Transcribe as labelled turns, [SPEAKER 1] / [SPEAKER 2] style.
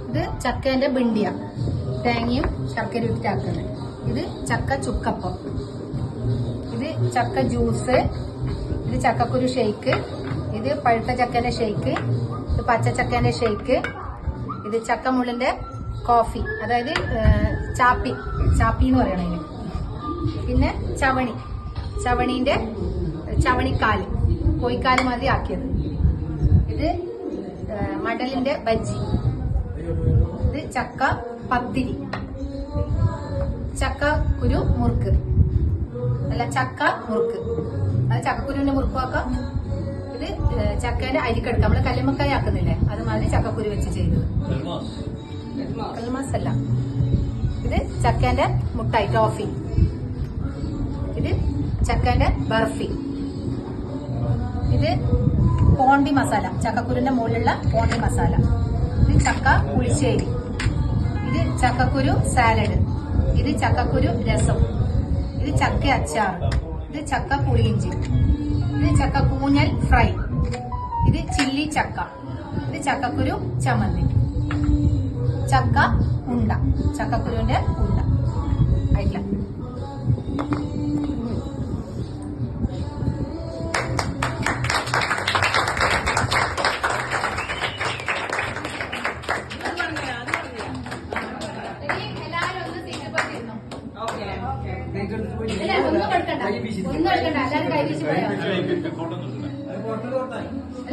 [SPEAKER 1] ഇത് ചക്കേന്റെ ബിണ്ടിയ, തേങ്ങയും ശർക്കര ഇട്ടാക്കുന്നത്. ഇത് ചക്ക ചുക്കപ്പം, ഇത് ചക്ക ജ്യൂസ്, ഇത് ചക്കക്കുരു ഷെയ്ക്ക്, ഇത് പഴുത്ത ചക്കേന്റെ ഷെയ്ക്ക്, ഇത് പച്ച ചക്കേന്റെ ഷെയ്ക്ക്, ഇത് ചക്കമുള്ളിന്റെ കോഫി, അതായത് ചാപ്പി എന്ന് പറയണതിന്. പിന്നെ ചവണീന്റെ ചവണിക്കാല്, കോഴിക്കാല് മാതിരി ആക്കിയത്. ഇത് മടലിന്റെ ബജ്ജി, ഇത് ചക്ക പത്തിരി, ചക്ക കുരു മുറുക്ക്, അല്ല ചക്ക മുറുക്ക്, അത് ചക്കക്കുരുവിന്റെ മുറുക്കുമാക്കാം. ഇത് ചക്കേന്റെ അരിക്കടുക്ക, നമ്മള് കല്ലുമ്മക്കായ ആക്കുന്നില്ലേ, അതുമാതിരി ചക്കക്കുരു വെച്ച് ചെയ്തത്. കൽമാസ് അല്ല, ഇത് ചക്കേന്റെ മുട്ടായി ടോഫി, ഇത് ചക്കേന്റെ ബർഫി, ഇത് പോണ്ടി മസാല, ചക്കക്കുരുവിന്റെ മുകളിലുള്ള പോണ്ടി മസാല, ഇത് ചക്ക പുളിശ്ശേരി, ഇത് ചക്കക്കുരു സാലഡ്, ഇത് ചക്കക്കുരു രസം, ഇത് ചക്ക അച്ചാർ, ഇത് ചക്ക പുളിയിഞ്ചി, ഇത് ചക്ക കൂഞ്ഞൽ ഫ്രൈ, ഇത് ചില്ലി ചക്ക, ഇത് ചക്കക്കുരു ചമ്മന്തി, ചക്ക ഉണ്ട, ചക്കക്കുരുവിന്റെ ഉണ്ട ആയിട്ടില്ല. ഒന്നും എടുക്കണ്ട, എല്ലാവരും കൈ വീശി പോയാ